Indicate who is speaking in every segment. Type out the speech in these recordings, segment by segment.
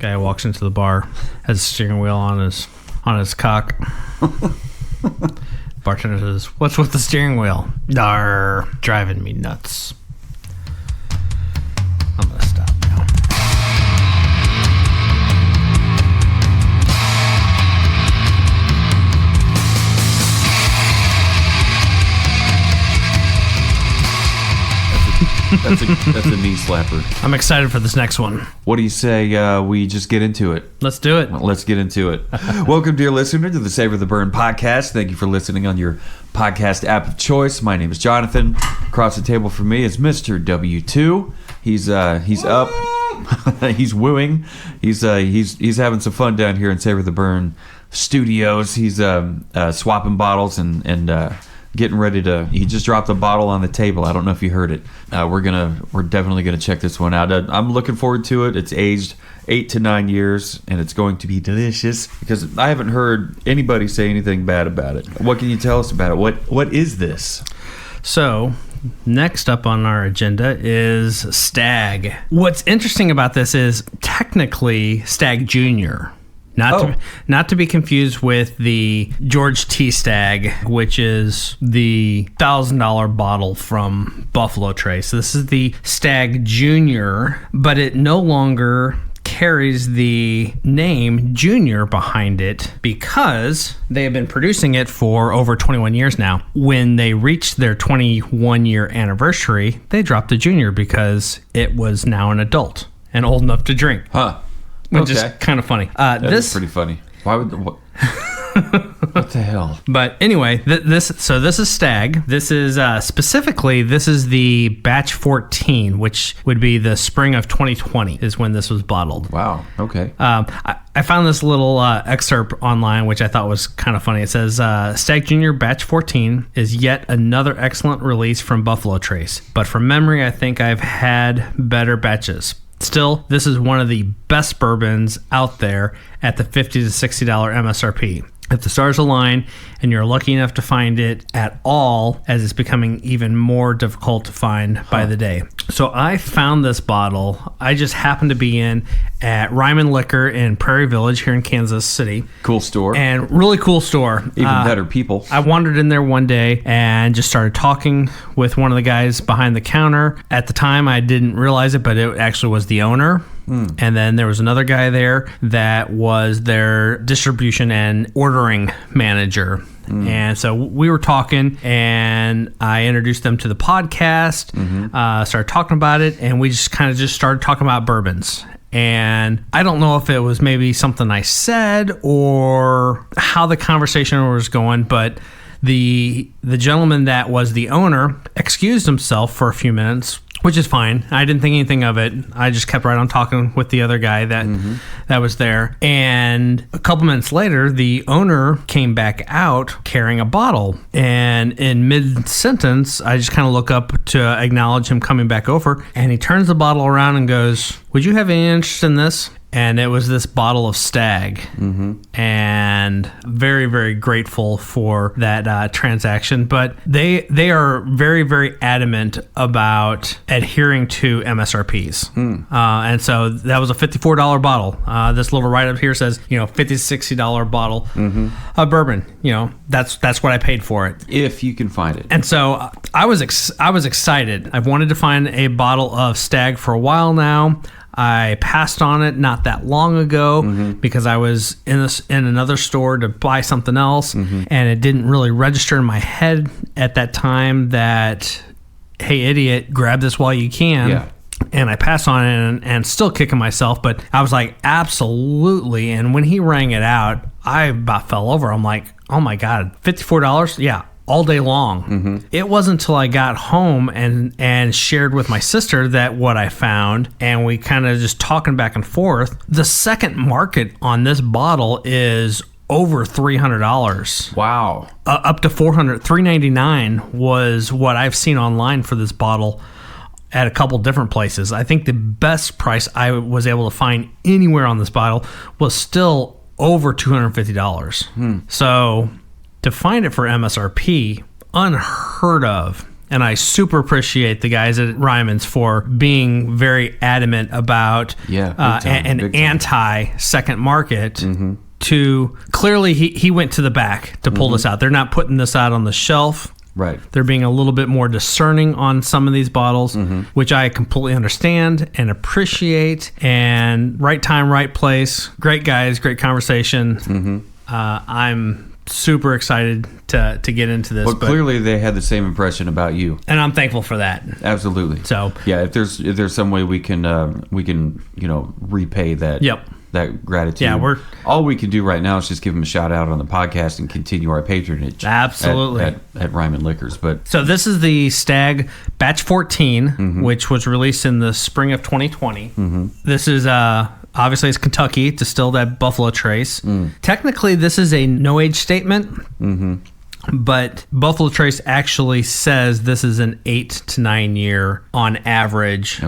Speaker 1: Guy walks into the bar, has a steering wheel on his cock. Bartender says, "What's with the steering wheel?" "Darr, driving me nuts." I'm gonna stop now.
Speaker 2: That's a knee slapper.
Speaker 1: I'm excited for this next one.
Speaker 2: What do you say we just get into it?
Speaker 1: Let's do it.
Speaker 2: Let's get into it. Welcome, dear listener, to the Savor the Burn podcast. Thank you for listening on your podcast app of choice. My name is Jonathan. Across the table from me is Mr. W2. He's up. He's wooing. He's having some fun down here in Savor the Burn studios. He's swapping bottles and getting ready to. He just dropped a bottle on the table. I don't know if you heard it. We're definitely gonna check this one out. I'm looking forward to it. It's aged 8 to 9 years, and it's going to be delicious because I haven't heard anybody say anything bad about it. What can you tell us about it? What is this?
Speaker 1: So, next up on our agenda is Stagg. What's interesting about this is technically Stagg Jr. Not to be confused with the George T. Stagg, which is the $1,000 bottle from Buffalo Trace. So this is the Stagg Jr., but it no longer carries the name Junior behind it because they have been producing it for over 21 years now. When they reached their 21-year anniversary, they dropped the Junior because it was now an adult and old enough to drink.
Speaker 2: Huh.
Speaker 1: Which is kind of funny. This
Speaker 2: is pretty funny. Why would... What the hell?
Speaker 1: But anyway, this is Stagg. This is specifically, this is the batch 14, which would be the spring of 2020 is when this was bottled.
Speaker 2: Wow. Okay.
Speaker 1: I found this little excerpt online, which I thought was kind of funny. It says, Stagg Jr. Batch 14 is yet another excellent release from Buffalo Trace. But from memory, I think I've had better batches. Still, this is one of the best bourbons out there at the $50 to $60 MSRP. If the stars align and you're lucky enough to find it at all, as it's becoming even more difficult to find by the day. So I found this bottle. I just happened to be in at Ryman Liquor in Prairie Village here in Kansas City.
Speaker 2: Cool store.
Speaker 1: And really cool store.
Speaker 2: Even better people.
Speaker 1: I wandered in there one day and just started talking with one of the guys behind the counter. At the time, I didn't realize it, but it actually was the owner. And then there was another guy there that was their distribution and ordering manager. And so we were talking, and I introduced them to the podcast, started talking about it, and we just kind of started talking about bourbons. And I don't know if it was maybe something I said or how the conversation was going, but the gentleman that was the owner excused himself for a few minutes, which is fine. I didn't think anything of it. I just kept right on talking with the other guy that was there. And a couple minutes later, the owner came back out carrying a bottle. And in mid-sentence, I just kind of look up to acknowledge him coming back over. And he turns the bottle around and goes, "Would you have any interest in this?" And it was this bottle of Stagg. And very, very grateful for that transaction. But they are very, very adamant about adhering to MSRPs. And so that was a $54 bottle. This little write-up here says, $50 to $60 bottle of bourbon. That's what I paid for it.
Speaker 2: If you can find it.
Speaker 1: And so I was excited. I've wanted to find a bottle of Stagg for a while now. I passed on it not that long ago because I was in another store to buy something else, and it didn't really register in my head at that time that, hey, idiot, grab this while you can.
Speaker 2: Yeah.
Speaker 1: And I passed on it and still kicking myself, but I was like, absolutely. And when he rang it out, I about fell over. I'm like, oh my God, $54? Yeah. All day long. It wasn't until I got home and shared with my sister that what I found, and we kind of just talking back and forth. The second market on this bottle is over $300.
Speaker 2: Wow.
Speaker 1: Up to $399 was what I've seen online for this bottle at a couple different places. I think the best price I was able to find anywhere on this bottle was still over $250. So to find it for MSRP, unheard of. And I super appreciate the guys at Ryman's for being very adamant about an anti-second market. To clearly, he went to the back to pull this out. They're not putting this out on the shelf.
Speaker 2: Right.
Speaker 1: They're being a little bit more discerning on some of these bottles, which I completely understand and appreciate. And right time, right place. Great guys, great conversation. I'm super excited to get into this.
Speaker 2: But clearly they had the same impression about you.
Speaker 1: And I'm thankful for that.
Speaker 2: Absolutely.
Speaker 1: So
Speaker 2: yeah, if there's some way we can repay that.
Speaker 1: Yep.
Speaker 2: That gratitude.
Speaker 1: Yeah,
Speaker 2: all we can do right now is just give them a shout out on the podcast and continue our patronage.
Speaker 1: Absolutely.
Speaker 2: At Ryman Liquors. But
Speaker 1: so this is the Stagg Batch 14, which was released in the spring of 2020. This is obviously it's Kentucky, distilled at Buffalo Trace. Technically, this is a no age statement. But Buffalo Trace actually says this is an 8 to 9 year on average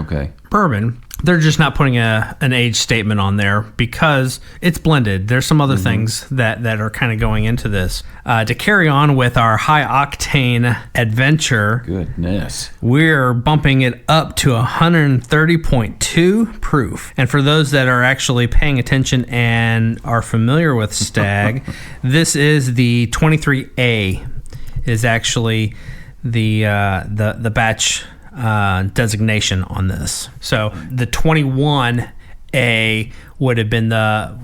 Speaker 1: bourbon. They're just not putting an age statement on there because it's blended. There's some other things that are kind of going into this. To carry on with our high octane adventure,
Speaker 2: goodness,
Speaker 1: we're bumping it up to 130.2 proof. And for those that are actually paying attention and are familiar with Stagg, this is the 23A is actually the batch designation on this. So the 21A would have been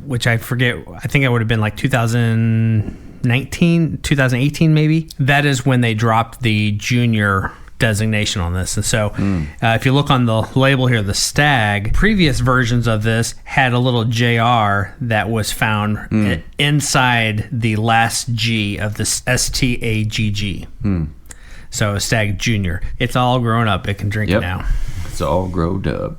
Speaker 1: which I forget, I think it would have been like 2018 maybe. That is when they dropped the junior designation on this. And so if you look on the label here, the Stagg, previous versions of this had a little JR that was found inside the last G of the STAGG. So a Stagg Junior. It's all grown up. It can drink it now.
Speaker 2: It's all growed up.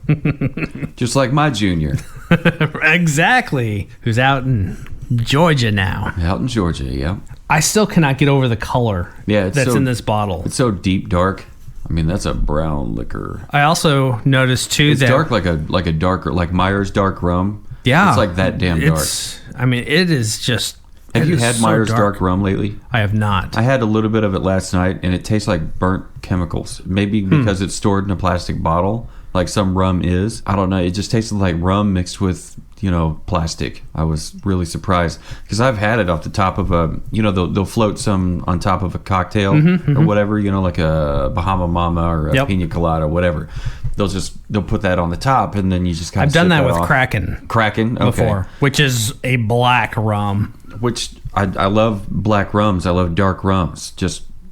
Speaker 2: Just like my junior.
Speaker 1: Exactly. Who's out in Georgia now.
Speaker 2: Out in Georgia, yeah.
Speaker 1: I still cannot get over the color that's in this bottle.
Speaker 2: It's so deep dark. I mean, that's a brown liquor.
Speaker 1: I also noticed, too,
Speaker 2: it's dark like a darker, like Myers dark rum.
Speaker 1: Yeah.
Speaker 2: It's like that damn dark.
Speaker 1: I mean, it is just...
Speaker 2: Have you had Myers dark rum lately?
Speaker 1: I have not.
Speaker 2: I had a little bit of it last night, and it tastes like burnt chemicals. Maybe because it's stored in a plastic bottle, like some rum is. I don't know. It just tasted like rum mixed with, plastic. I was really surprised because I've had it off the top of a, they'll float some on top of a cocktail or whatever, like a Bahama Mama or a Pina Colada, whatever. They'll put that on the top, and then you just kind of.
Speaker 1: I've done that with
Speaker 2: off.
Speaker 1: Kraken.
Speaker 2: Okay.
Speaker 1: Before, which is a black rum.
Speaker 2: Which I love black rums. I love dark rums.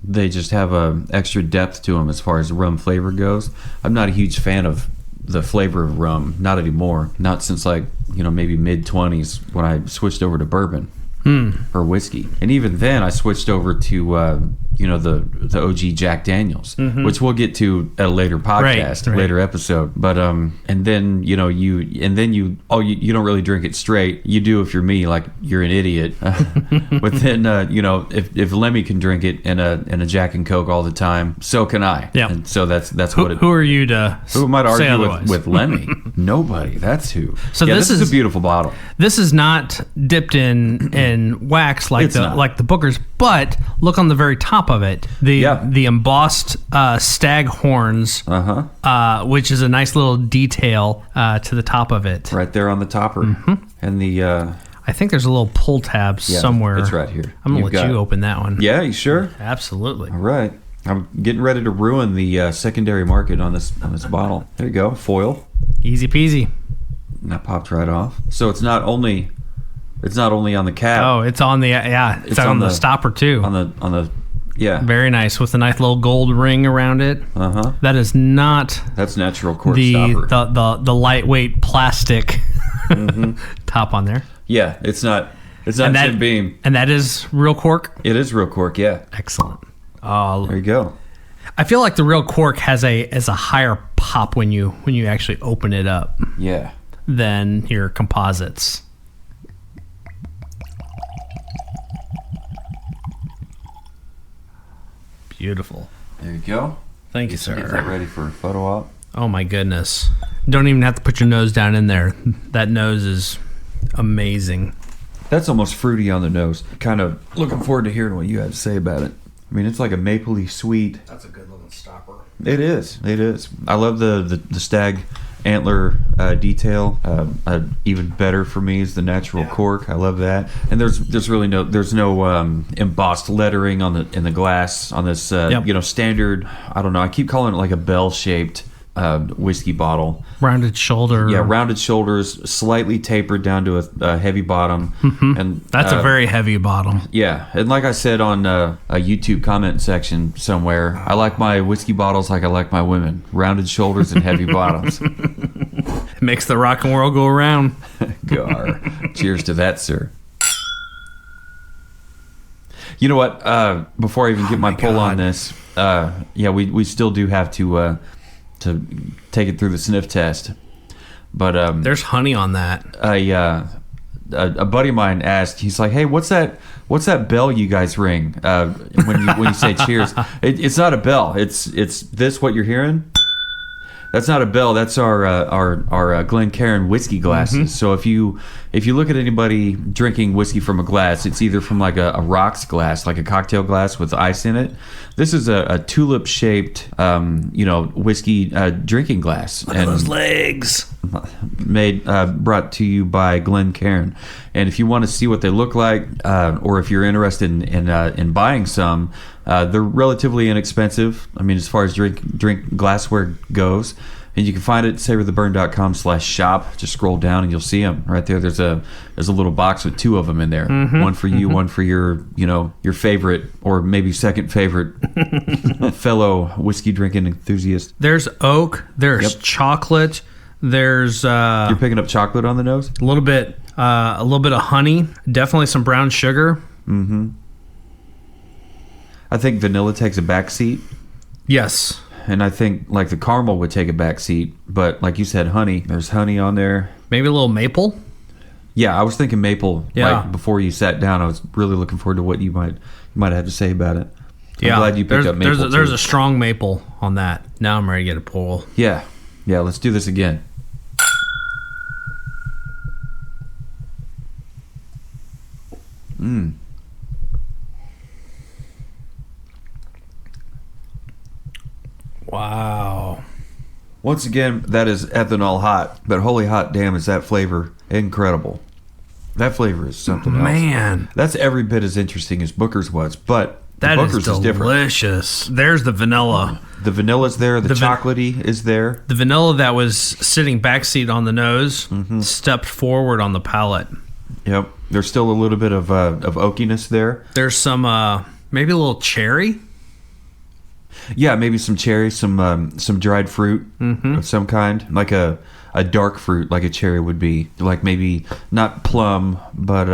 Speaker 2: They just have a extra depth to them as far as rum flavor goes. I'm not a huge fan of the flavor of rum, not anymore. Not since maybe mid-20s when I switched over to bourbon or whiskey. And even then I switched over to the OG Jack Daniels, which we'll get to at a later podcast, later episode. But and then you don't really drink it straight. You do if you're me, like you're an idiot. But then if Lemmy can drink it in a Jack and Coke all the time, so can I. Yeah. And so that's what it.
Speaker 1: Who are you to?
Speaker 2: Who might argue with Lemmy? Nobody. That's who.
Speaker 1: So
Speaker 2: this is a beautiful bottle.
Speaker 1: This is not dipped in wax like the Booker's, but look on the very top of it, the embossed stag horns, which is a nice little detail to the top of it,
Speaker 2: right there on the topper, and the.
Speaker 1: I think there's a little pull tab somewhere.
Speaker 2: It's right here.
Speaker 1: I'm gonna let you open that one.
Speaker 2: Yeah, you sure?
Speaker 1: Absolutely.
Speaker 2: All right. I'm getting ready to ruin the secondary market on this bottle. There you go, foil.
Speaker 1: Easy peasy.
Speaker 2: And that popped right off. So it's not only on the cap.
Speaker 1: Oh, it's on the it's on the stopper too.
Speaker 2: On the
Speaker 1: Very nice with a nice little gold ring around it. That is not.
Speaker 2: That's natural cork stopper.
Speaker 1: The lightweight plastic top on there.
Speaker 2: Yeah, it's not. It's not Jim Beam.
Speaker 1: And that is real cork.
Speaker 2: It is real cork. Yeah.
Speaker 1: Excellent.
Speaker 2: There you go.
Speaker 1: I feel like the real cork has a higher pop when you actually open it up.
Speaker 2: Yeah.
Speaker 1: Than your composites. Beautiful.
Speaker 2: There you go.
Speaker 1: Thank you, sir.
Speaker 2: Is that ready for a photo op?
Speaker 1: Oh my goodness. Don't even have to put your nose down in there. That nose is amazing.
Speaker 2: That's almost fruity on the nose. Kind of looking forward to hearing what you have to say about it. I mean, it's like a mapley sweet.
Speaker 1: That's a good looking stopper.
Speaker 2: It is. It is. I love the Stagg antler detail. Even better for me is the natural cork. I love that. And there's really no embossed lettering in the glass on this standard. I don't know. I keep calling it like a bell shaped whiskey bottle.
Speaker 1: Rounded shoulder.
Speaker 2: Yeah, rounded shoulders, slightly tapered down to a heavy bottom.
Speaker 1: Mm-hmm.
Speaker 2: And
Speaker 1: that's a very heavy bottom.
Speaker 2: Yeah, and like I said on a YouTube comment section somewhere, I like my whiskey bottles like I like my women. Rounded shoulders and heavy bottoms.
Speaker 1: It makes the rock and world go around.
Speaker 2: Gar. Cheers to that, sir. You know what? Before I even get my pull on this, we still do have to take it through the sniff test. But
Speaker 1: there's honey on that.
Speaker 2: A buddy of mine asked, he's like, "Hey, what's that bell you guys ring when you say cheers?" It's not a bell. It's this what you're hearing? That's not a bell. That's our Glencairn whiskey glasses. Mm-hmm. So if you look at anybody drinking whiskey from a glass, it's either from like a rocks glass, like a cocktail glass with ice in it. This is a tulip shaped, whiskey drinking glass.
Speaker 1: Look at those legs.
Speaker 2: Brought to you by Glencairn. And if you want to see what they look like, or if you're interested in buying some, they're relatively inexpensive. I mean, as far as drink glassware goes. And you can find it at savortheburn.com/shop. Just scroll down and you'll see them right there. There's a little box with two of them in there. Mm-hmm, one for you, one for your favorite or maybe second favorite fellow whiskey drinking enthusiast.
Speaker 1: There's oak. There's chocolate. There's
Speaker 2: you're picking up chocolate on the nose.
Speaker 1: A little bit of honey. Definitely some brown sugar.
Speaker 2: Mm-hmm. I think vanilla takes a back seat.
Speaker 1: Yes.
Speaker 2: And I think like the caramel would take a back seat, but like you said, honey. There's honey on there.
Speaker 1: Maybe a little maple.
Speaker 2: Yeah, I was thinking maple.
Speaker 1: Yeah.
Speaker 2: Like before you sat down, I was really looking forward to what you might have to say about it. I'm glad you picked up maple.
Speaker 1: There's a strong maple on that. Now I'm ready to get a pull.
Speaker 2: Yeah. Let's do this again.
Speaker 1: Wow.
Speaker 2: Once again, that is ethanol hot, but holy hot damn is that flavor incredible. That flavor is something else.
Speaker 1: Man.
Speaker 2: That's every bit as interesting as Booker's was, but Booker's is different.
Speaker 1: Delicious. There's the vanilla.
Speaker 2: The vanilla's there, the chocolatey is there.
Speaker 1: The vanilla that was sitting backseat on the nose stepped forward on the palate.
Speaker 2: Yep. There's still a little bit of oakiness there.
Speaker 1: There's some maybe a little cherry.
Speaker 2: Yeah, maybe some cherry, some dried fruit of some kind, like a dark fruit, like a cherry would be, like maybe not plum, but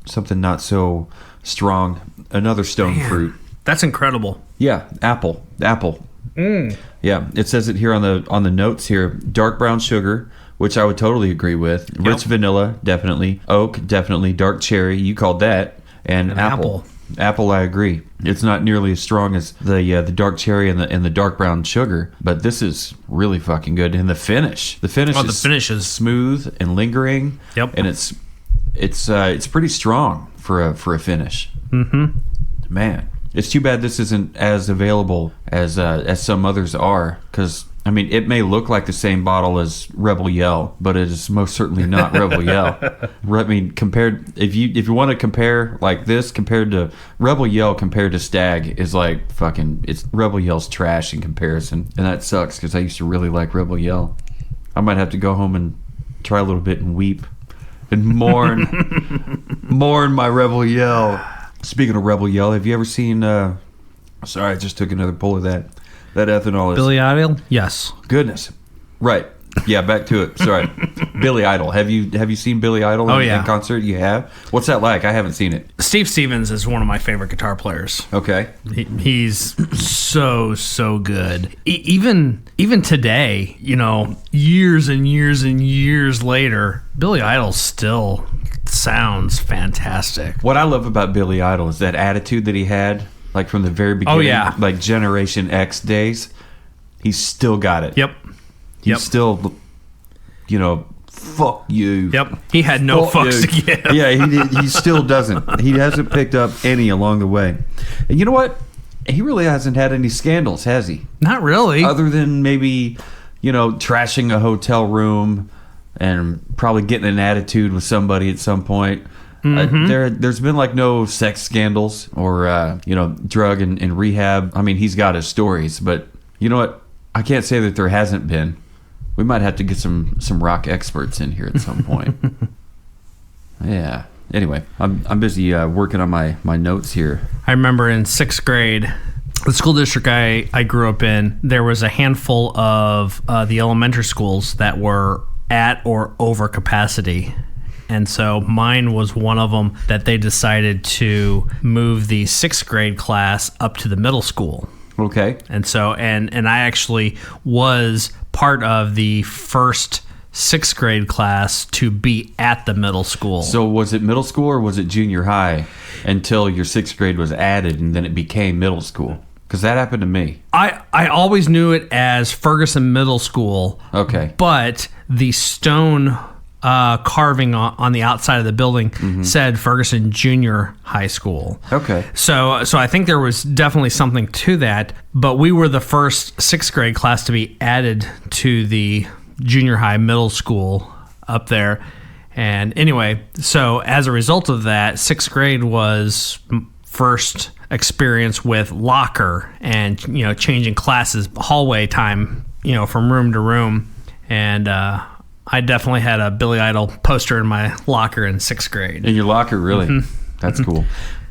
Speaker 2: something not so strong. Another stone fruit.
Speaker 1: That's incredible.
Speaker 2: Yeah, apple. Yeah, it says it here on the notes here. Dark brown sugar, which I would totally agree with. Rich vanilla, definitely. Oak, definitely. Dark cherry, you called that, and apple. Apple, I agree. It's not nearly as strong as the dark cherry and the dark brown sugar, but this is really fucking good. And the finish is smooth and lingering.
Speaker 1: Yep.
Speaker 2: And it's pretty strong for a finish.
Speaker 1: Mm-hmm.
Speaker 2: Man, it's too bad this isn't as available as some others are, because I mean, it may look like the same bottle as Rebel Yell, but it is most certainly not Rebel Yell. I mean, if you want to compare like this compared to Rebel Yell compared to Stagg is like it's Rebel Yell's trash in comparison, and that sucks because I used to really like Rebel Yell. I might have to go home and try a little bit and weep and mourn my Rebel Yell. Speaking of Rebel Yell, have you ever seen? Sorry, I just took another pull of that. That ethanol is...
Speaker 1: Billy Idol? Yes.
Speaker 2: Goodness. Right. Yeah, back to it. Sorry. Billy Idol. Have you seen Billy Idol in concert? You have? What's that like? I haven't seen it.
Speaker 1: Steve Stevens is one of my favorite guitar players.
Speaker 2: Okay.
Speaker 1: He's so good. Even today, years and years and years later, Billy Idol still sounds fantastic.
Speaker 2: What I love about Billy Idol is that attitude that he had. Like from the very beginning, like Generation X days, he's still got it.
Speaker 1: Yep.
Speaker 2: He's still, fuck you.
Speaker 1: Yep. He had no fucks to give.
Speaker 2: Yeah, he still doesn't. He hasn't picked up any along the way. And you know what? he really hasn't had any scandals, has he?
Speaker 1: Not really.
Speaker 2: Other than maybe, trashing a hotel room and probably getting an attitude with somebody at some point. There's been like no sex scandals or, drug and rehab. I mean, he's got his stories, but you know what? I can't say that there hasn't been. We might have to get some rock experts in here at some point. Yeah. Anyway, I'm busy working on my notes here.
Speaker 1: I remember in 6th grade, the school district I grew up in, there was a handful of the elementary schools that were at or over capacity. And so mine was one of them that they decided to move the 6th grade class up to the middle school.
Speaker 2: Okay.
Speaker 1: And so, and I actually was part of the first 6th grade class to be at the middle school.
Speaker 2: So was it middle school or was it junior high until your 6th grade was added and then it became middle school? Because that happened to me.
Speaker 1: I always knew it as Ferguson Middle School.
Speaker 2: Okay.
Speaker 1: But the stone carving on the outside of the building said Ferguson Junior High School.
Speaker 2: Okay.
Speaker 1: So I think there was definitely something to that, but we were the first 6th grade class to be added to the junior high middle school up there. And anyway, so as a result of that, 6th grade was first experience with locker and, changing classes, hallway time, from room to room. And, I definitely had a Billy Idol poster in my locker in 6th grade.
Speaker 2: In your locker, really? That's cool.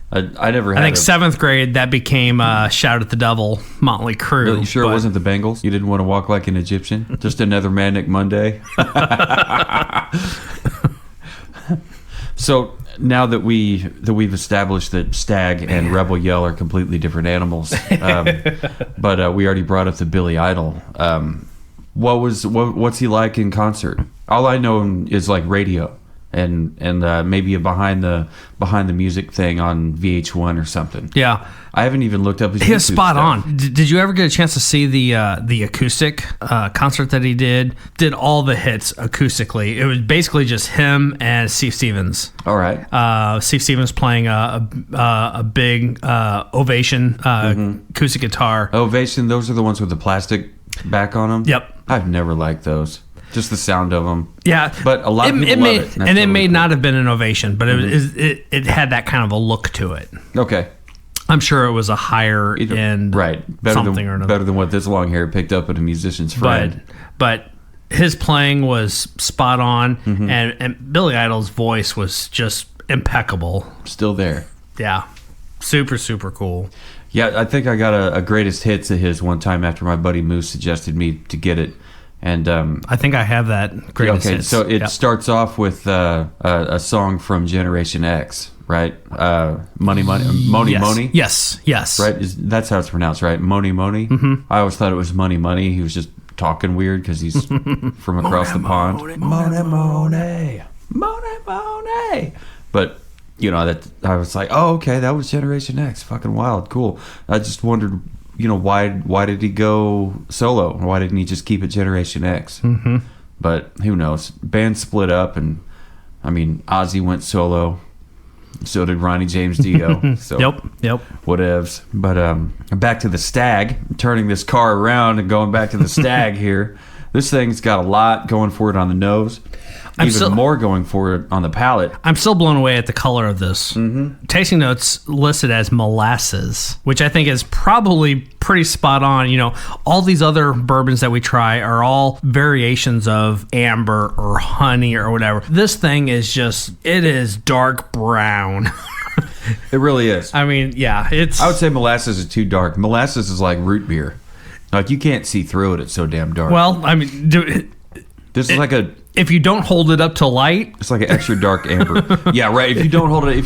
Speaker 2: I never had.
Speaker 1: I think 7th grade that became Shout at the Devil, Motley Crue.
Speaker 2: Really? You sure it wasn't the Bengals? You didn't want to walk like an Egyptian? Just another Manic Monday? So now that we've established that Stagg and Rebel Yell are completely different animals, but we already brought up the Billy Idol. What's he like in concert? All I know is like radio and maybe a behind the music thing on VH1 or something.
Speaker 1: Yeah,
Speaker 2: I haven't even looked up his.
Speaker 1: He was spot
Speaker 2: stuff.
Speaker 1: on. Did you ever get a chance to see the acoustic concert that he did? Did all the hits acoustically. It was basically just him and Steve Stevens.
Speaker 2: All right.
Speaker 1: Steve Stevens playing a big Ovation acoustic guitar.
Speaker 2: Ovation. Those are the ones with the plastic back on them.
Speaker 1: Yep.
Speaker 2: I've never liked those. Just the sound of them.
Speaker 1: Yeah,
Speaker 2: but a lot of people love it.
Speaker 1: And it may not have been an Ovation, but it had that kind of a look to it.
Speaker 2: Okay.
Speaker 1: I'm sure it was a higher end,
Speaker 2: right? Better
Speaker 1: something or another.
Speaker 2: Better than what this long hair picked up at a musician's friend.
Speaker 1: But his playing was spot on, and Billy Idol's voice was just impeccable.
Speaker 2: Still there.
Speaker 1: Yeah, super super cool.
Speaker 2: Yeah, I think I got a greatest hits of his one time after my buddy Moose suggested me to get it. And
Speaker 1: I think I have that greatest hits.
Speaker 2: So it starts off with a song from Generation X, right? Money.
Speaker 1: Yes.
Speaker 2: Right? That's how it's pronounced, right? Money. Mm-hmm. I always thought it was Money. He was just talking weird because he's from across the pond. Money. But that I was like, oh, okay, that was Generation X. Fucking wild, cool. I just wondered, why did he go solo? Why didn't he just keep it Generation X? Mm-hmm. But who knows? Band split up, and I mean, Ozzy went solo. So did Ronnie James Dio. So
Speaker 1: Yep.
Speaker 2: Whatevs. But back to the Stagg. Turning this car around and going back to the Stagg here. This thing's got a lot going for it on the nose. More going for it on the palate.
Speaker 1: I'm still blown away at the color of this. Mm-hmm. Tasting notes listed as molasses, which I think is probably pretty spot on. All these other bourbons that we try are all variations of amber or honey or whatever. This thing is it is dark brown.
Speaker 2: It really is.
Speaker 1: I mean, yeah,
Speaker 2: I would say molasses is too dark. Molasses is like root beer. Like, you can't see through it. It's so damn dark.
Speaker 1: Well, I mean,
Speaker 2: this is like
Speaker 1: if you don't hold it up to light,
Speaker 2: it's like an extra dark amber. Yeah, right. If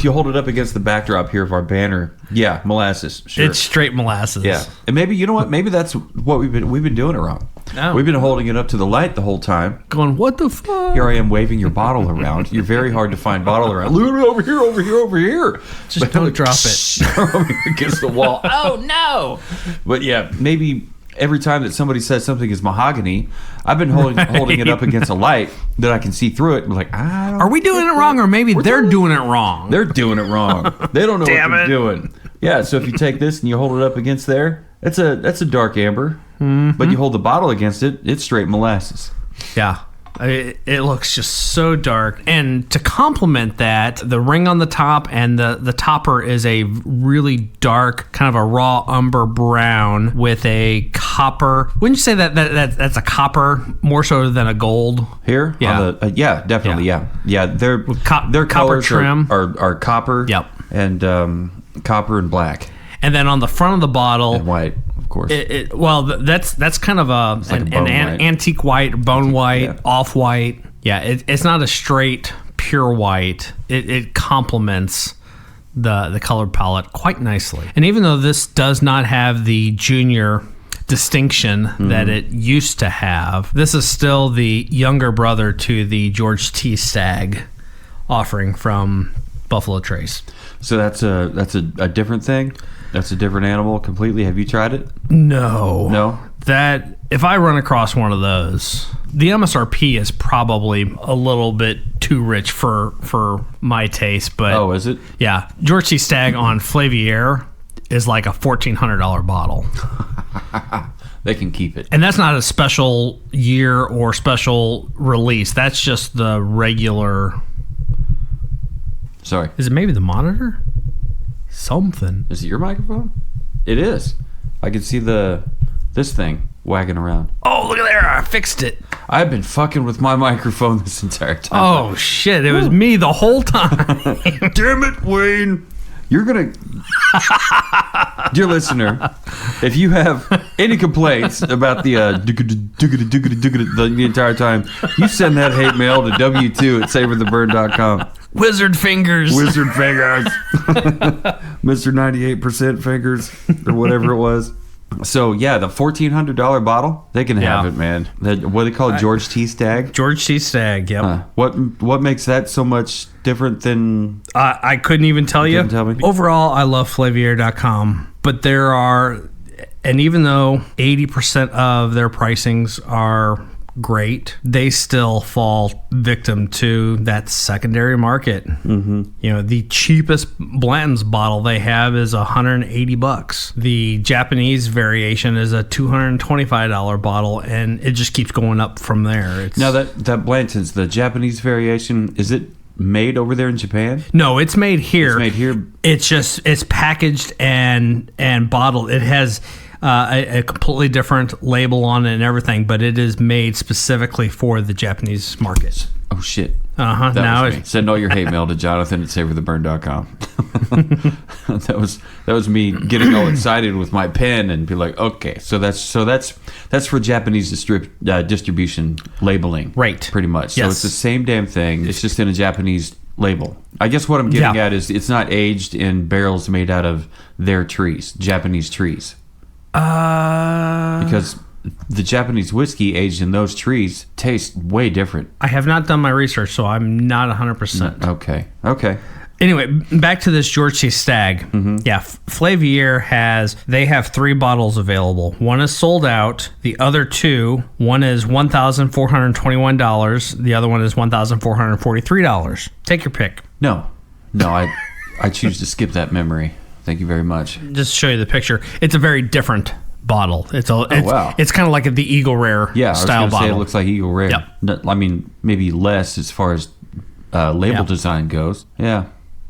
Speaker 2: you hold it up against the backdrop here of our banner, yeah, molasses. Sure.
Speaker 1: It's straight molasses.
Speaker 2: Yeah, and maybe you know what? Maybe that's what we've been doing it wrong.
Speaker 1: Oh.
Speaker 2: We've been holding it up to the light the whole time.
Speaker 1: Going, what the fuck?
Speaker 2: Here I am waving your bottle around. You're very hard to find bottle around. Look over here.
Speaker 1: Just don't drop it.
Speaker 2: Over here against the wall. Oh no! But yeah, maybe. Every time that somebody says something is mahogany, I've been holding it up against a light that I can see through it. I'm like,
Speaker 1: are we doing it wrong, or maybe they're doing it wrong?
Speaker 2: They're doing it wrong. They don't know what they're doing. Yeah, so if you take this and you hold it up against there, that's a dark amber. Mm-hmm. But you hold the bottle against it, it's straight molasses.
Speaker 1: Yeah. It looks just so dark. And to complement that, the ring on the top and the topper is a really dark, kind of a raw umber brown with a copper. Wouldn't you say that's a copper more so than a gold?
Speaker 2: Here?
Speaker 1: Yeah.
Speaker 2: Yeah, definitely, yeah. Yeah, their
Speaker 1: copper
Speaker 2: colors
Speaker 1: trim.
Speaker 2: are copper.
Speaker 1: Yep.
Speaker 2: And copper and black.
Speaker 1: And then on the front of the bottle...
Speaker 2: And white. Of course.
Speaker 1: That's kind of an antique white, bone white, off white. Yeah, it's not a straight pure white. It complements the color palette quite nicely. And even though this does not have the junior distinction that it used to have, this is still the younger brother to the George T. Stagg offering from Buffalo Trace.
Speaker 2: So that's a different thing. That's a different animal completely. Have you tried it?
Speaker 1: No. That if I run across one of those, the MSRP is probably a little bit too rich for my taste. But
Speaker 2: oh, is it?
Speaker 1: Yeah, George C. Stagg on Flavier is like a $1,400 bottle.
Speaker 2: They can keep it,
Speaker 1: and that's not a special year or special release. That's just the regular.
Speaker 2: Sorry,
Speaker 1: is it maybe the monitor? Something.
Speaker 2: Is it your microphone? It is. I can see this thing wagging around.
Speaker 1: Oh, look at there. I fixed it.
Speaker 2: I've been fucking with my microphone this entire time.
Speaker 1: Oh, shit. It was me the whole time.
Speaker 2: Damn it, Wayne. You're going to... Dear listener, if you have any complaints about the entire time, you send that hate mail to w2@savortheburn.com.
Speaker 1: Wizard fingers.
Speaker 2: Wizard fingers. Mr. 98% fingers, or whatever it was. So, yeah, the $1,400 bottle, they can have it, man. What do they call it? George T. Stagg?
Speaker 1: George T. Stagg, yep.
Speaker 2: What makes that so much different than...
Speaker 1: I couldn't even tell you.
Speaker 2: Tell me?
Speaker 1: Overall, I love Flavier.com, but there are... And even though 80% of their pricings are great, they still fall victim to that secondary market. Mm-hmm. You know, the cheapest Blanton's bottle they have is $180. The Japanese variation is a $225 bottle, and it just keeps going up from there.
Speaker 2: Now that Blanton's, the Japanese variation, is it made over there in Japan?
Speaker 1: No, it's made here.
Speaker 2: It's made here.
Speaker 1: It's packaged and bottled. It has a completely different label on it and everything, but it is made specifically for the Japanese market.
Speaker 2: Oh shit.
Speaker 1: Uh-huh.
Speaker 2: Now send all your hate mail to Jonathan@savortheburn.com. that was me getting all excited with my pen and be like, okay, so that's for Japanese distribution labeling,
Speaker 1: right?
Speaker 2: Pretty much.
Speaker 1: Yes.
Speaker 2: So it's the same damn thing. It's just in a Japanese label. I guess what I'm getting at is it's not aged in barrels made out of their trees, Japanese trees. Because the Japanese whiskey aged in those trees tastes way different.
Speaker 1: I have not done my research, so I'm not 100%.
Speaker 2: Okay.
Speaker 1: Anyway, back to this George C. Stagg. Mm-hmm. Yeah, Flavier they have 3 bottles available. One is sold out. The other 2, one is $1,421. The other one is $1,443. Take your pick.
Speaker 2: No, I choose to skip that memory. Thank you very much.
Speaker 1: Just to show you the picture. It's a very different bottle.
Speaker 2: Wow.
Speaker 1: It's kind of like the Eagle Rare style bottle.
Speaker 2: Say it looks like Eagle Rare.
Speaker 1: Yep.
Speaker 2: I mean, maybe less as far as label design goes. Yeah.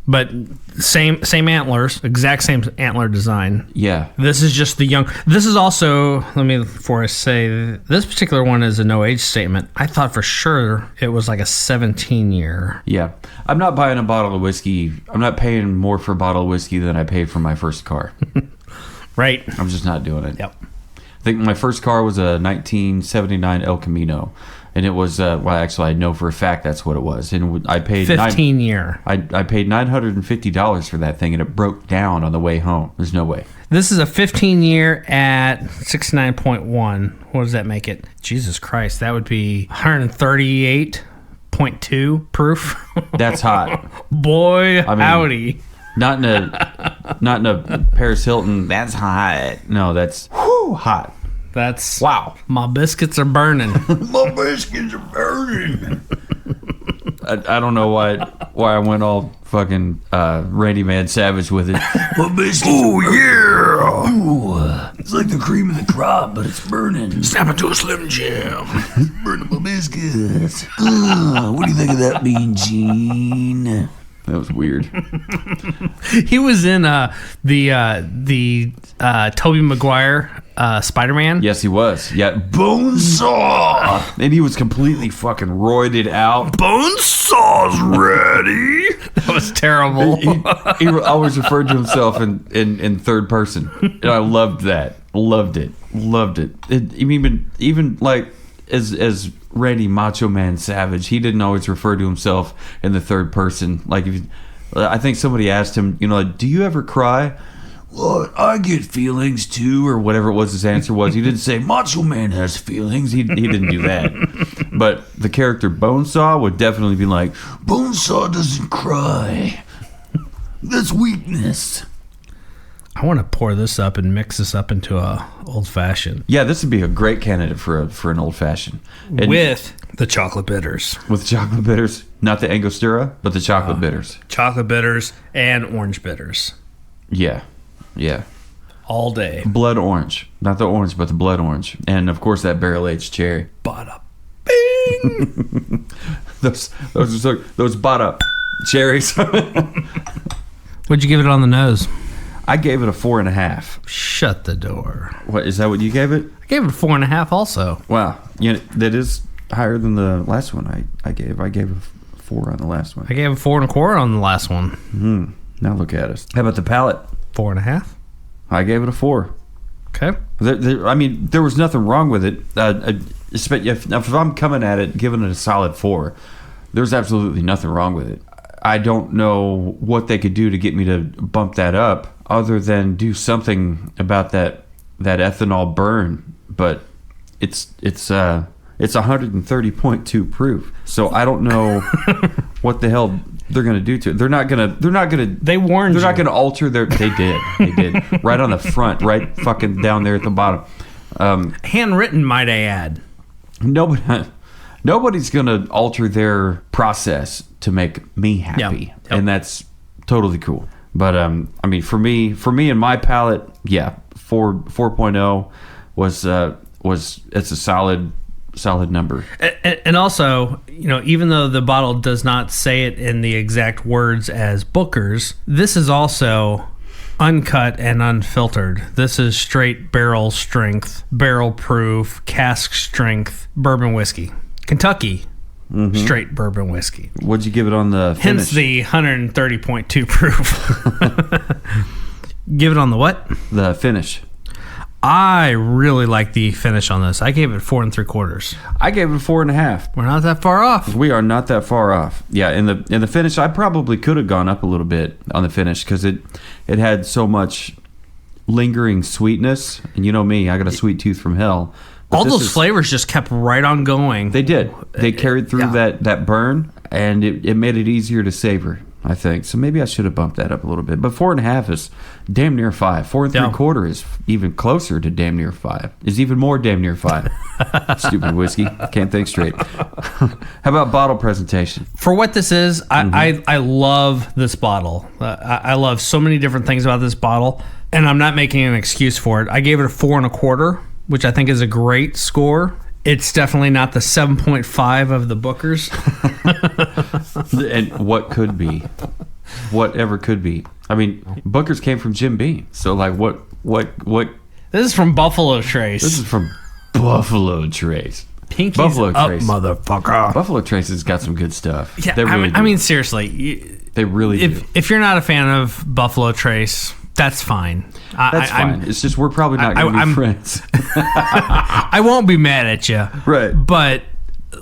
Speaker 1: But same antlers, exact same antler design.
Speaker 2: Yeah.
Speaker 1: This is just the young. This is also, before I say, this particular one is a no age statement. I thought for sure it was like a 17-year.
Speaker 2: Yeah. I'm not buying a bottle of whiskey. I'm not paying more for a bottle of whiskey than I paid for my first car.
Speaker 1: Right.
Speaker 2: I'm just not doing it.
Speaker 1: Yep.
Speaker 2: I think my first car was a 1979 El Camino. And it was, actually, I know for a fact that's what it was. And I paid
Speaker 1: 15-year.
Speaker 2: I paid $950 for that thing, and it broke down on the way home. There's no way.
Speaker 1: This is a 15-year at 69.1. What does that make it? Jesus Christ, that would be 138.2 proof.
Speaker 2: That's hot.
Speaker 1: Boy, howdy.
Speaker 2: Not in a Paris Hilton. That's hot. No, that's hot.
Speaker 1: That's
Speaker 2: wow.
Speaker 1: My biscuits are burning.
Speaker 2: My biscuits are burning. I don't know why I went all fucking Randy Man Savage with it.
Speaker 3: My biscuits. Oh yeah. Ooh, it's like the cream of the crop, but it's burning.
Speaker 1: Snap into a Slim Jim.
Speaker 3: Burning my biscuits. What do you think of that, Mean Gene?
Speaker 2: That was weird.
Speaker 1: He was in the Tobey Maguire Spider-Man.
Speaker 2: Yes, he was. Yeah,
Speaker 3: Bonesaw.
Speaker 2: and he was completely fucking roided out.
Speaker 3: Bonesaw's ready.
Speaker 1: That was terrible.
Speaker 2: He always referred to himself in third person, and I loved that. Loved it. Even like as Randy Macho Man Savage, he didn't always refer to himself in the third person. Like, I think somebody asked him, like, do you ever cry?
Speaker 3: Well, I get feelings too,
Speaker 2: Or whatever it was his answer was. He didn't say
Speaker 3: Macho Man has feelings.
Speaker 2: he didn't do that. But the character Bonesaw would definitely be like,
Speaker 3: Bonesaw doesn't cry. That's weakness.
Speaker 1: I want to pour this up and mix this up into a old fashioned.
Speaker 2: yeah, this would be a great candidate for an old fashioned.
Speaker 1: With the chocolate bitters.
Speaker 2: With chocolate bitters, not the Angostura, but the chocolate bitters.
Speaker 1: Chocolate bitters and orange bitters.
Speaker 2: Yeah.
Speaker 1: All day.
Speaker 2: Blood orange. Not the orange, but the blood orange. And of course that barrel-aged cherry.
Speaker 1: Bada bing.
Speaker 2: Those bada cherries.
Speaker 1: What'd you give it on the nose?
Speaker 2: I gave it a 4.5.
Speaker 1: Shut the door.
Speaker 2: What, is that what you gave it?
Speaker 1: I gave it a 4.5 also.
Speaker 2: Wow. That is higher than the last one I gave. I gave a 4 on the last one.
Speaker 1: I gave a 4.25 on the last one.
Speaker 2: Now look at us. How about the palate?
Speaker 1: 4.5.
Speaker 2: I gave it a 4.
Speaker 1: Okay.
Speaker 2: There was nothing wrong with it. If I'm coming at it, giving it a solid 4, there's absolutely nothing wrong with it. I don't know what they could do to get me to bump that up, other than do something about that ethanol burn. But it's 130.2 proof, so I don't know what the hell they're gonna do to it. They're not gonna.
Speaker 1: They warned you.
Speaker 2: They're not gonna alter their. They did right on the front, right fucking down there at the bottom.
Speaker 1: Handwritten, might I add.
Speaker 2: Nobody's gonna alter their process to make me happy,
Speaker 1: Yep.
Speaker 2: and that's totally cool. But for me and my palate, yeah, 4.0 was it's a solid number.
Speaker 1: And also, even though the bottle does not say it in the exact words as Booker's, this is also uncut and unfiltered. This is straight barrel strength, barrel proof, cask strength bourbon whiskey. Kentucky straight bourbon whiskey.
Speaker 2: What'd you give it on the finish?
Speaker 1: Hence the 130.2 proof. Give it on the what?
Speaker 2: The finish.
Speaker 1: I really like the finish on this. I gave it 4 3/4.
Speaker 2: I gave it a 4.5.
Speaker 1: We're not that far off.
Speaker 2: We are not that far off. Yeah, in the finish, I probably could have gone up a little bit on the finish because it had so much lingering sweetness. And you know me, I got a sweet tooth from hell. But
Speaker 1: all those flavors just kept right on going.
Speaker 2: They did. They carried through that burn, and it made it easier to savor, I think. So maybe I should have bumped that up a little bit. But 4.5 is damn near 5. 4 3/4 is even closer to damn near 5. Is even more damn near 5. Stupid whiskey. Can't think straight. How about bottle presentation?
Speaker 1: For what this is, I love this bottle. I love so many different things about this bottle, and I'm not making an excuse for it. I gave it a 4 1/4, which I think is a great score. It's definitely not the 7.5 of the Booker's.
Speaker 2: And what could be? Whatever could be. I mean, Booker's came from Jim Beam. So, like, what?
Speaker 1: This is from Buffalo Trace.
Speaker 2: This is from Buffalo Trace.
Speaker 1: Pinkies
Speaker 2: Buffalo
Speaker 1: up,
Speaker 2: Trace.
Speaker 1: motherfucker.
Speaker 2: Buffalo Trace has got some good stuff.
Speaker 1: Yeah,
Speaker 2: They really
Speaker 1: I
Speaker 2: do.
Speaker 1: mean, seriously.
Speaker 2: They really do.
Speaker 1: If you're not a fan of Buffalo Trace, that's fine.
Speaker 2: That's fine. It's just we're probably not going to be friends.
Speaker 1: I won't be mad at you.
Speaker 2: Right.
Speaker 1: But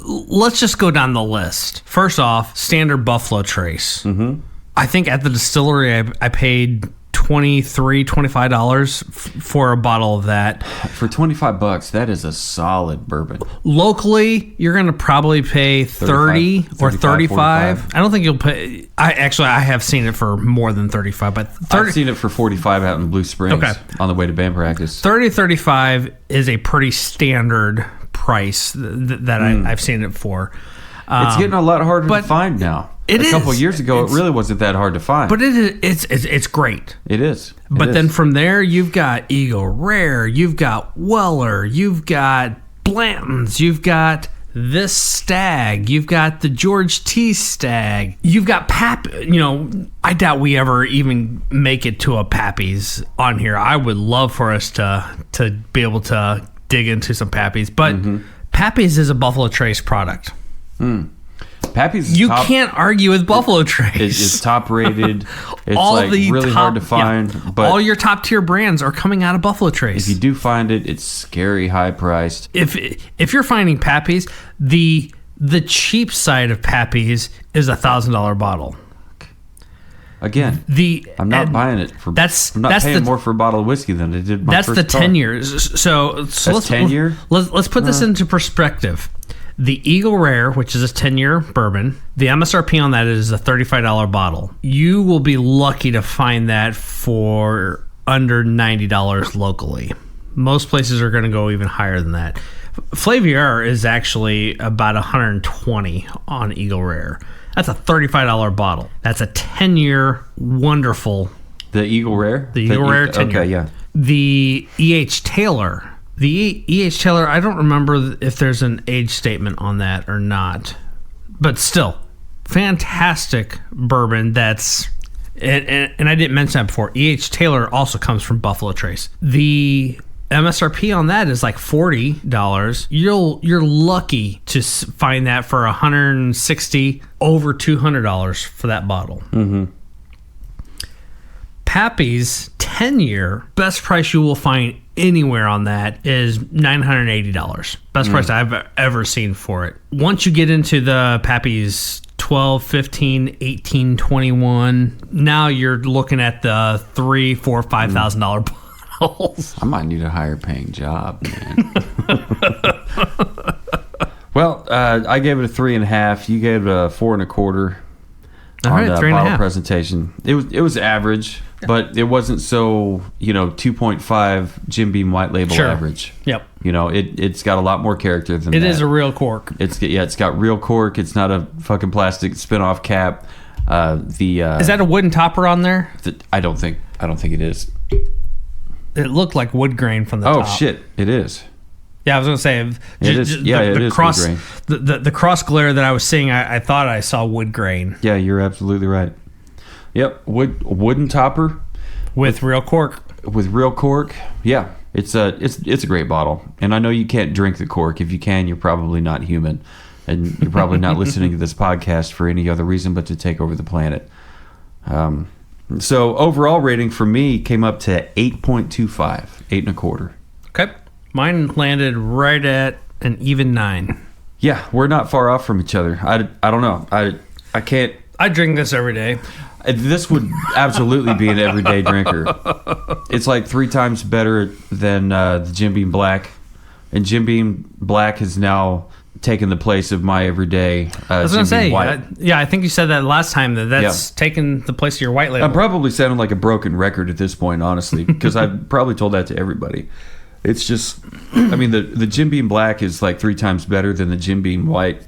Speaker 1: let's just go down the list. First off, standard Buffalo Trace. Mm-hmm. I think at the distillery, I paid $25 for a bottle of that.
Speaker 2: For $25, that is a solid bourbon.
Speaker 1: Locally, you're going to probably pay 30 or 35.
Speaker 2: 45.
Speaker 1: I don't think you'll pay. I have seen it for more than 35, but 30.
Speaker 2: I've seen it for 45 out in Blue Springs on the way to band practice.
Speaker 1: 30, 35 is a pretty standard price that I've seen it for.
Speaker 2: It's getting a lot harder to find now.
Speaker 1: A
Speaker 2: couple of years ago, it really wasn't that hard to find.
Speaker 1: But it's great.
Speaker 2: It is.
Speaker 1: But then from there, you've got Eagle Rare, you've got Weller, you've got Blanton's, you've got this Stagg, you've got the George T. Stagg, you've got I doubt we ever even make it to a Pappy's on here. I would love for us to be able to dig into some Pappy's, but Pappy's is a Buffalo Trace product.
Speaker 2: Pappy's
Speaker 1: can't argue with Buffalo Trace.
Speaker 2: It's top rated. It's really hard to find.
Speaker 1: Yeah,
Speaker 2: but
Speaker 1: all your top tier brands are coming out of Buffalo Trace.
Speaker 2: If you do find it, it's scary high priced.
Speaker 1: If you're finding Pappy's, the cheap side of Pappy's is $1,000 bottle.
Speaker 2: Again, I'm not buying it for. I'm not paying more for a bottle of whiskey than I did. My
Speaker 1: that's
Speaker 2: first
Speaker 1: the
Speaker 2: car.
Speaker 1: 10 years. So
Speaker 2: that's 10 year.
Speaker 1: Let's put this into perspective. The Eagle Rare, which is a 10-year bourbon, the MSRP on that is a $35 bottle. You will be lucky to find that for under $90 locally. Most places are going to go even higher than that. Flavier is actually about $120 on Eagle Rare. That's a $35 bottle. That's a 10-year wonderful.
Speaker 2: The Eagle Rare?
Speaker 1: The Eagle Rare 10-year.
Speaker 2: Okay, yeah.
Speaker 1: The E.H. Taylor. The E.H. Taylor, I don't remember if there's an age statement on that or not. But still, fantastic bourbon that's... And I didn't mention that before. E.H. Taylor also comes from Buffalo Trace. The MSRP on that is like $40. You're lucky to find that for $160, over $200 for that bottle.
Speaker 2: Mm-hmm.
Speaker 1: Pappy's 10-year best price you will find anywhere on that is $980. Best price I've ever seen for it. Once you get into the Pappy's 12, 15, 18, 21, now you're looking at the $3,000, $4,000, $5,000 bottles.
Speaker 2: I might need a higher paying job, man. Well, I gave it a 3.5. You gave it a 4.25.
Speaker 1: All right, 3.5
Speaker 2: presentation. It was average, but it wasn't so 2.5 Jim Beam White Label average.
Speaker 1: Yep.
Speaker 2: It's got a lot more character than that.
Speaker 1: It is a real cork.
Speaker 2: It's got real cork. It's not a fucking plastic spin-off cap. Is
Speaker 1: that a wooden topper on there?
Speaker 2: I don't think it is.
Speaker 1: It looked like wood grain from the top.
Speaker 2: Oh shit, it is.
Speaker 1: Yeah, I was gonna say
Speaker 2: it is
Speaker 1: cross,
Speaker 2: wood
Speaker 1: grain. The cross glare that I was seeing, I thought I saw wood grain.
Speaker 2: Yeah, you're absolutely right. Yep, wooden topper
Speaker 1: with real cork.
Speaker 2: With real cork, yeah, it's a great bottle. And I know you can't drink the cork. If you can, you're probably not human, and you're probably not listening to this podcast for any other reason but to take over the planet. So overall rating for me came up to 8.25, 8.25.
Speaker 1: Okay. Mine landed right at an even 9.
Speaker 2: Yeah, we're not far off from each other. I don't know. I can't.
Speaker 1: I drink this every day.
Speaker 2: This would absolutely be an everyday drinker. It's like 3 times better than the Jim Beam Black. And Jim Beam Black has now taken the place of my everyday
Speaker 1: I was going to say, I think you said that last time, that's taken the place of your white label.
Speaker 2: I'm probably sounding like a broken record at this point, honestly, because I've probably told that to everybody. It's just, I mean, the Jim Beam Black is like 3 times better than the Jim Beam White,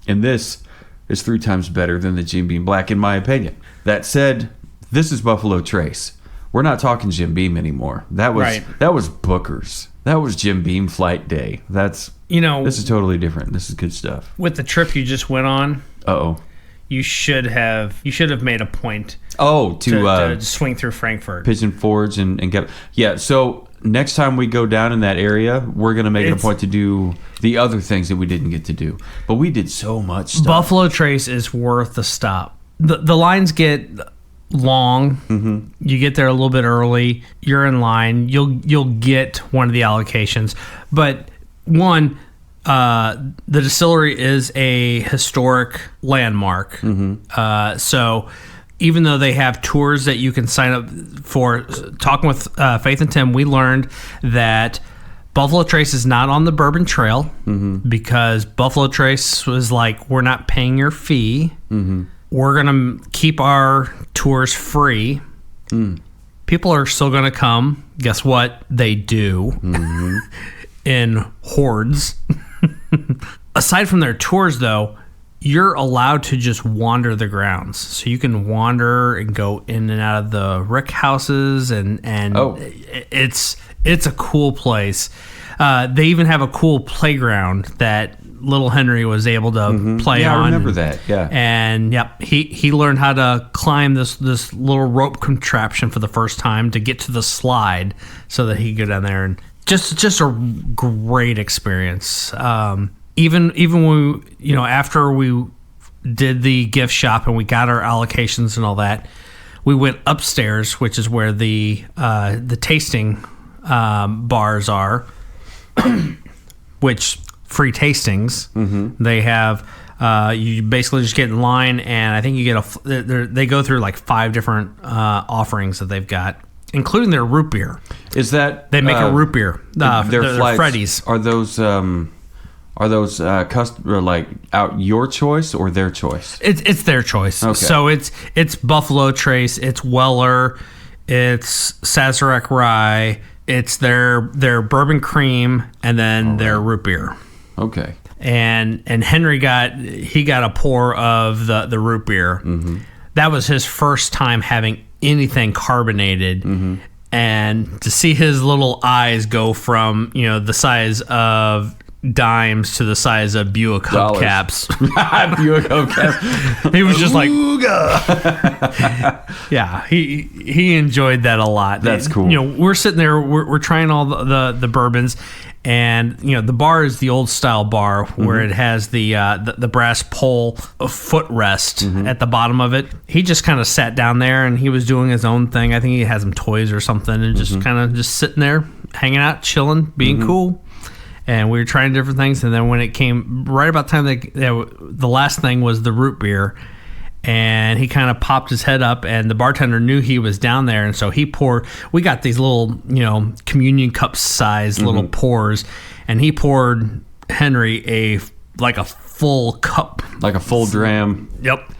Speaker 2: and this is 3 times better than the Jim Beam Black, in my opinion. That said, this is Buffalo Trace. We're not talking Jim Beam anymore. That was Booker's. That was Jim Beam Flight Day. This is totally different. This is good stuff.
Speaker 1: With the trip you just went on, you should have made a point. To swing through Frankfurt,
Speaker 2: Pigeon Forge, and get So next time we go down in that area, we're going to make it a point to do the other things that we didn't get to do. But we did so much stuff.
Speaker 1: Buffalo Trace is worth the stop. The lines get long.
Speaker 2: Mm-hmm.
Speaker 1: You get there a little bit early. You're in line. You'll get one of the allocations. But one, the distillery is a historic landmark.
Speaker 2: Mm-hmm.
Speaker 1: So even though they have tours that you can sign up for, talking with Faith and Tim, we learned that Buffalo Trace is not on the Bourbon Trail because Buffalo Trace was like, we're not paying your fee.
Speaker 2: Mm-hmm.
Speaker 1: We're going to keep our tours free. People are still going to come. Guess what? They do. In hordes. Aside from their tours, though, you're allowed to just wander the grounds. So you can wander and go in and out of the rick houses, and it's a cool place. They even have a cool playground that little Henry was able to play on.
Speaker 2: I remember that. Yeah.
Speaker 1: And he learned how to climb this little rope contraption for the first time to get to the slide so that he could go down there, and just a great experience. Even when we, after we did the gift shop and we got our allocations and all that, we went upstairs, which is where the tasting bars are, which free tastings. They have you basically just get in line, and I think you get they go through like 5 different offerings that they've got, including their root beer.
Speaker 2: Is that
Speaker 1: they make a root beer?
Speaker 2: Their flights,
Speaker 1: Freddy's.
Speaker 2: Are those like out your choice or their choice?
Speaker 1: It's their choice.
Speaker 2: Okay.
Speaker 1: So it's Buffalo Trace, it's Weller, it's Sazerac Rye, it's their bourbon cream, and then their root beer.
Speaker 2: Okay.
Speaker 1: And Henry got a pour of the root beer. That was his first time having anything carbonated. And to see his little eyes go from the size of dimes to the size of Buick hubcaps.
Speaker 2: Buick hubcaps.
Speaker 1: He was just like, yeah, he enjoyed that a lot.
Speaker 2: That's cool.
Speaker 1: We're sitting there, we're trying all the bourbons, and the bar is the old style bar where it has the brass pole footrest at the bottom of it. He just kind of sat down there and he was doing his own thing. I think he had some toys or something, and just kind of just sitting there, hanging out, chilling, being cool. And we were trying different things, and then when it came right about time, the last thing was the root beer, and he kind of popped his head up, and the bartender knew he was down there, and so he poured. We got these little, communion cup size little pours, and he poured Henry a full cup,
Speaker 2: like a full dram.
Speaker 1: Yep.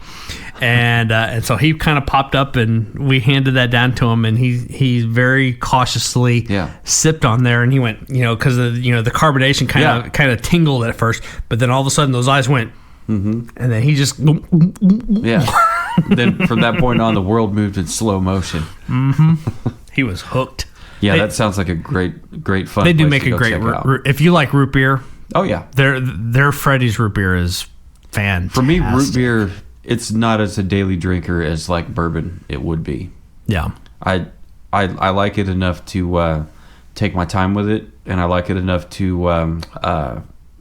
Speaker 1: And so he kind of popped up, and we handed that down to him, and he very cautiously sipped on there, and he went, because the carbonation kind of tingled at first, but then all of a sudden those eyes went, and then he just
Speaker 2: Then from that point on, the world moved in slow motion.
Speaker 1: He was hooked.
Speaker 2: Yeah, that sounds like a great fun.
Speaker 1: They do
Speaker 2: place
Speaker 1: make
Speaker 2: to
Speaker 1: a
Speaker 2: go
Speaker 1: great
Speaker 2: check out.
Speaker 1: if you like root beer.
Speaker 2: Oh yeah,
Speaker 1: their Freddy's root beer is fantastic.
Speaker 2: For me, root beer, it's not as a daily drinker as like bourbon it would be.
Speaker 1: Yeah.
Speaker 2: I like it enough to take my time with it, and I like it enough to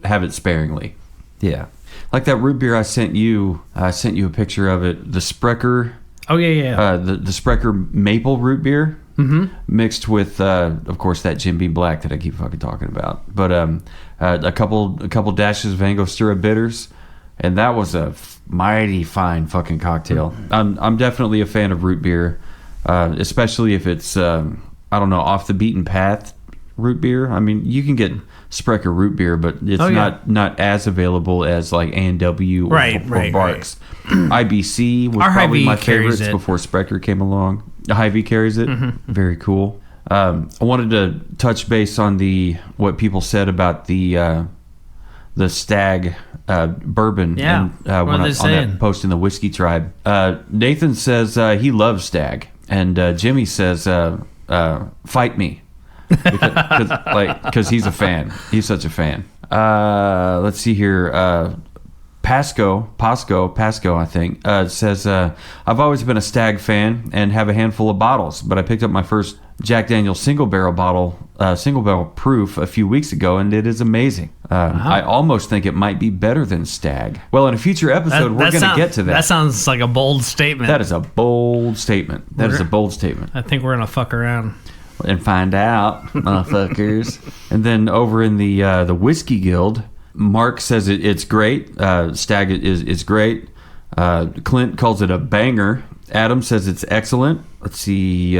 Speaker 2: have it sparingly. Yeah. Like that root beer I sent you a picture of it, the Sprecher.
Speaker 1: Oh yeah.
Speaker 2: The Sprecher maple root beer mixed with of course that Jim Beam Black that I keep fucking talking about. But a couple dashes of Angostura bitters. And that was a mighty fine fucking cocktail. I'm definitely a fan of root beer, especially if it's off the beaten path root beer. I mean, you can get Sprecher root beer, but it's not as available as like A&W or Barks. IBC was probably my favorites before Sprecher came along. Hy-Vee carries it. Very cool. I wanted to touch base on what people said about the Stagg bourbon.
Speaker 1: Yeah.
Speaker 2: And, on that post in the Whiskey Tribe. Nathan says he loves Stagg, and Jimmy says fight me because he's a fan. He's such a fan. Let's see here. Pasco, I think, says, I've always been a Stagg fan and have a handful of bottles, but I picked up my first Jack Daniel's single barrel proof a few weeks ago, and it is amazing. I almost think it might be better than Stagg. Well, in a future episode, we're going to get to that.
Speaker 1: That sounds like a bold statement.
Speaker 2: That is a bold statement.
Speaker 1: I think we're going to fuck around
Speaker 2: and find out, motherfuckers. And then over in the Whiskey Guild, Mark says it's great. Stagg is great. Clint calls it a banger. Adam says it's excellent. Let's see.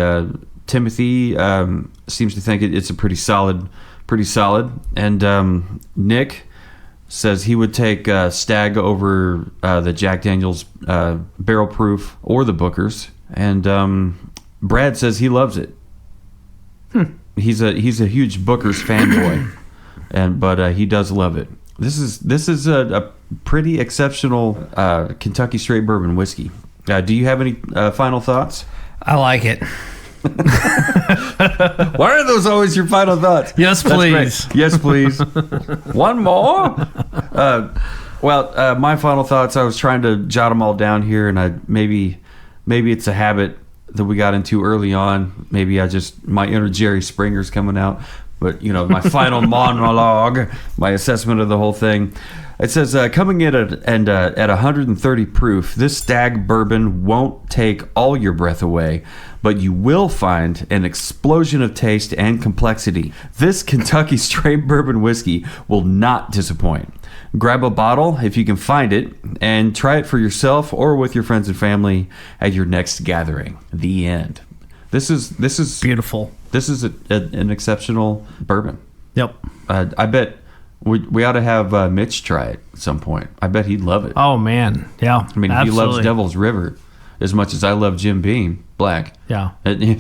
Speaker 2: Timothy seems to think it's a pretty solid. And Nick says he would take Stagg over the Jack Daniel's barrel proof or the Booker's. And Brad says he loves it. He's a huge Booker's fanboy, but he does love it. This is a pretty exceptional Kentucky straight bourbon whiskey. Do you have any final thoughts?
Speaker 1: I like it.
Speaker 2: Why are those always your final thoughts?
Speaker 1: Yes, please.
Speaker 2: Yes, please. One more. My final thoughts. I was trying to jot them all down here, and maybe it's a habit that we got into early on. Maybe my inner Jerry Springer's coming out. But my final monologue, my assessment of the whole thing. It says, coming in at 130 proof, this Stagg bourbon won't take all your breath away, but you will find an explosion of taste and complexity. This Kentucky straight bourbon whiskey will not disappoint. Grab a bottle if you can find it, and try it for yourself or with your friends and family at your next gathering. The end. This is
Speaker 1: beautiful. This is
Speaker 2: an exceptional bourbon.
Speaker 1: Yep.
Speaker 2: I bet we ought to have Mitch try it at some point. I bet he'd love it.
Speaker 1: Oh, man. Yeah.
Speaker 2: I mean,
Speaker 1: absolutely.
Speaker 2: He loves Devil's River as much as I love Jim Beam black.
Speaker 1: Yeah.
Speaker 2: You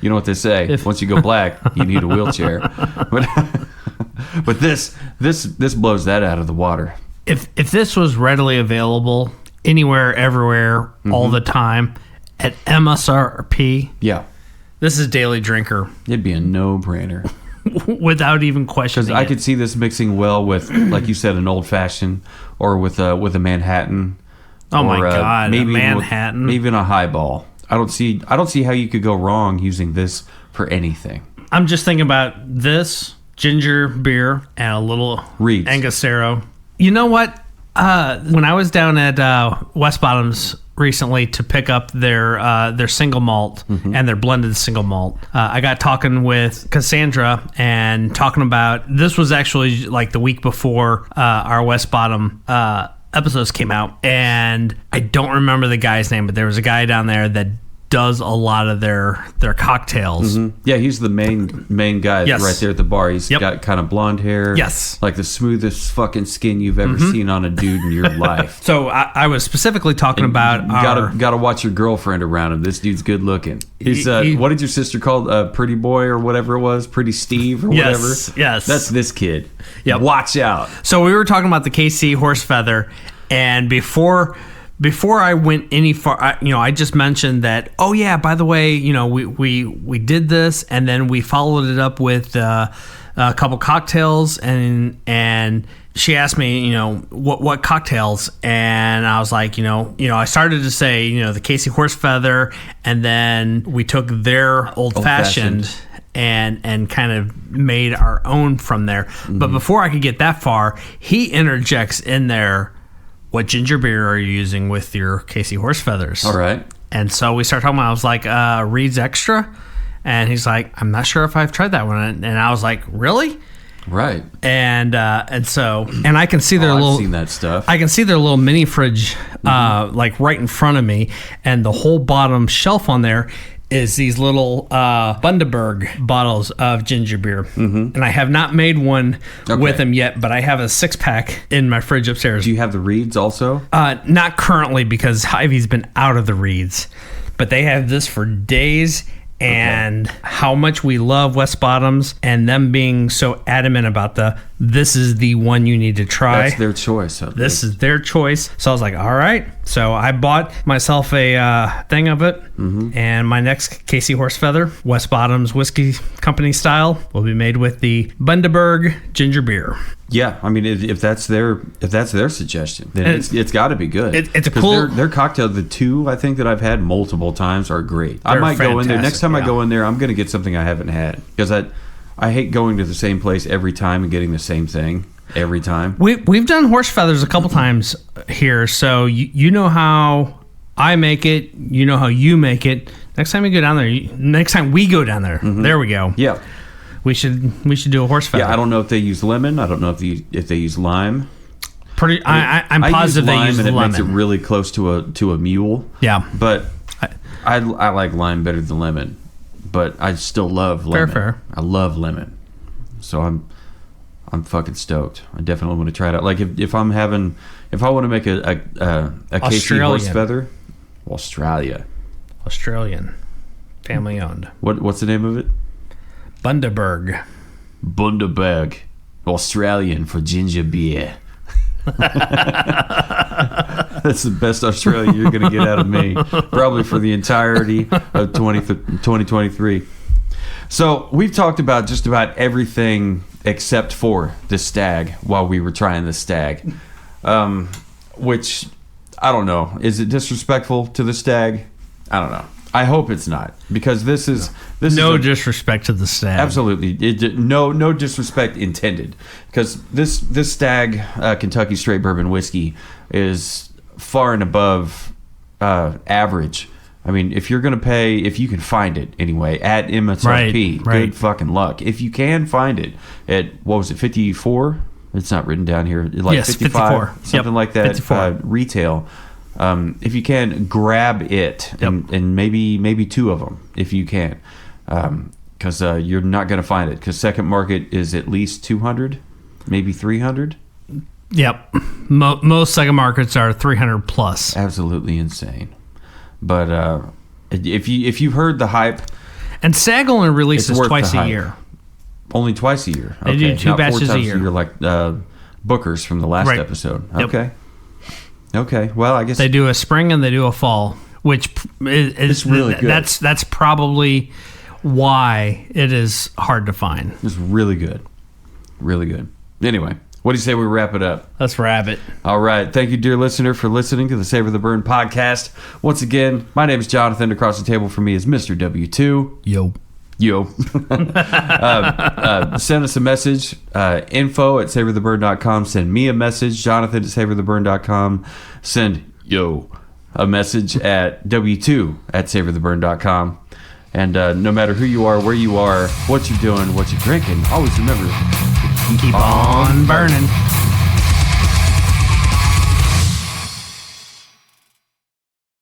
Speaker 2: know what they say. Once you go black, you need a wheelchair. But this blows that out of the water.
Speaker 1: If this was readily available anywhere, everywhere, all the time at MSRP,
Speaker 2: yeah,
Speaker 1: this is Daily Drinker.
Speaker 2: It'd be a no-brainer.
Speaker 1: Without even questioning.
Speaker 2: Because I could see this mixing well with, like you said, an old fashioned, or with a Manhattan.
Speaker 1: Oh my God,
Speaker 2: maybe
Speaker 1: a Manhattan,
Speaker 2: even a highball. I don't see how you could go wrong using this for anything.
Speaker 1: I'm just thinking about this ginger beer and a little
Speaker 2: Reeds.
Speaker 1: Angosero. You know what? When I was down at West Bottoms recently to pick up their single malt and their blended single malt, I got talking with Cassandra and talking about, this was actually like the week before our West Bottom episodes came out, and I don't remember the guy's name, but there was a guy down there that does a lot of their cocktails.
Speaker 2: Yeah, he's the main guy right there at the bar. He's got kind of blonde hair.
Speaker 1: Yes.
Speaker 2: Like the smoothest fucking skin you've ever seen on a dude in your life.
Speaker 1: So I was specifically talking about
Speaker 2: you gotta watch your girlfriend around him. This dude's good looking. He's what did your sister call Pretty Boy or whatever it was? Pretty Steve or whatever?
Speaker 1: Yes.
Speaker 2: That's this kid.
Speaker 1: Yep.
Speaker 2: Watch out.
Speaker 1: So we were talking about the KC Horsefeather, and before I went any far, I just mentioned that, oh yeah, by the way, we did this, and then we followed it up with a couple cocktails, and she asked me, what cocktails, and I was like, I started to say, the KC Horsefeather, and then we took their old fashioned and kind of made our own from there. But before I could get that far, he interjects in there, what ginger beer are you using with your KC Horsefeathers?
Speaker 2: All right.
Speaker 1: And so we started talking about, I was like, Reed's Extra. And he's like, I'm not sure if I've tried that one. And I was like, really?
Speaker 2: Right.
Speaker 1: And I can see their
Speaker 2: I've seen that stuff.
Speaker 1: I can see their little mini fridge, like right in front of me. And the whole bottom shelf on there is these little Bundaberg bottles of ginger beer. And I have not made one with them yet, but I have a 6-pack in my fridge upstairs.
Speaker 2: Do you have the Reeds also?
Speaker 1: Not currently, because Ivy's been out of the Reeds, but they have this for days. And how much we love West Bottoms, and them being so adamant about this is the one you need to try.
Speaker 2: That's their choice.
Speaker 1: This is their choice. So I was like, all right. So I bought myself a thing of it, and my next KC Horsefeather, West Bottoms Whiskey Company style, will be made with the Bundaberg ginger beer.
Speaker 2: Yeah, I mean, if that's their suggestion, then it's got to be good.
Speaker 1: It's a cool.
Speaker 2: Their cocktail, the two I think that I've had multiple times, are great. I might go in there next time. I go in there, I'm going to get something I haven't had, because I hate going to the same place every time and getting the same thing every time.
Speaker 1: We've done Horsefeathers a couple times here, so you know how I make it. You know how you make it. Next time we go down there, there we go.
Speaker 2: Yeah.
Speaker 1: We should do a Horsefeather.
Speaker 2: Yeah, I don't know if they use lemon. I don't know if they use lime.
Speaker 1: I'm positive they use
Speaker 2: lemon, and
Speaker 1: lemon.
Speaker 2: it makes it really close to a mule.
Speaker 1: Yeah,
Speaker 2: but I like lime better than lemon. But I still love lemon.
Speaker 1: Fair.
Speaker 2: I love lemon, so I'm fucking stoked. I definitely want to try it out. Like if I want to make a KC Horsefeather,
Speaker 1: Australian, family owned.
Speaker 2: What's the name of it?
Speaker 1: Bundaberg,
Speaker 2: Australian for ginger beer. That's the best Australia you're going to get out of me, probably for the entirety of 2023. So we've talked about just about everything except for the Stagg while we were trying the Stagg, which I don't know. Is it disrespectful to the Stagg? I don't know. I hope it's not, because this is
Speaker 1: disrespect to the Stagg.
Speaker 2: Absolutely, no disrespect intended, because this Stagg Kentucky straight bourbon whiskey is far and above average. I mean, if you're going to pay, if you can find it anyway at MSRP,
Speaker 1: right.
Speaker 2: good fucking luck. If you can find it at, what was it, 54? It's not written down here. Like
Speaker 1: yes,
Speaker 2: 55,
Speaker 1: 54.
Speaker 2: something like that.
Speaker 1: 54.
Speaker 2: Retail. If you can, grab it, and maybe two of them if you can, because you're not going to find it, because second market is at least 200, maybe 300.
Speaker 1: Yep, most second markets are 300 plus.
Speaker 2: Absolutely insane. But if you've heard the hype,
Speaker 1: and Stagg only releases twice a year.
Speaker 2: Only twice a year.
Speaker 1: They do two
Speaker 2: not
Speaker 1: batches
Speaker 2: 4 times
Speaker 1: a year.
Speaker 2: like Booker's from the last
Speaker 1: Right.
Speaker 2: episode.
Speaker 1: Yep.
Speaker 2: Okay. Well, I guess
Speaker 1: They do a spring and they do a fall, which is
Speaker 2: really good.
Speaker 1: That's probably why it is hard to find.
Speaker 2: it's really good. Really good. Anyway, what do you say we wrap it up?
Speaker 1: Let's wrap it.
Speaker 2: All right. Thank you, dear listener, for listening to the Savor the Burn podcast. Once again, my name is Jonathan. Across the table from me is Mr. W2.
Speaker 1: Yo.
Speaker 2: Send us a message, info at savortheburn.com. Send me a message, Jonathan at savortheburn.com. Send a message at w2 at savortheburn.com. And no matter who you are, where you are, what you're doing, what you're drinking, always remember,
Speaker 1: Keep on burning.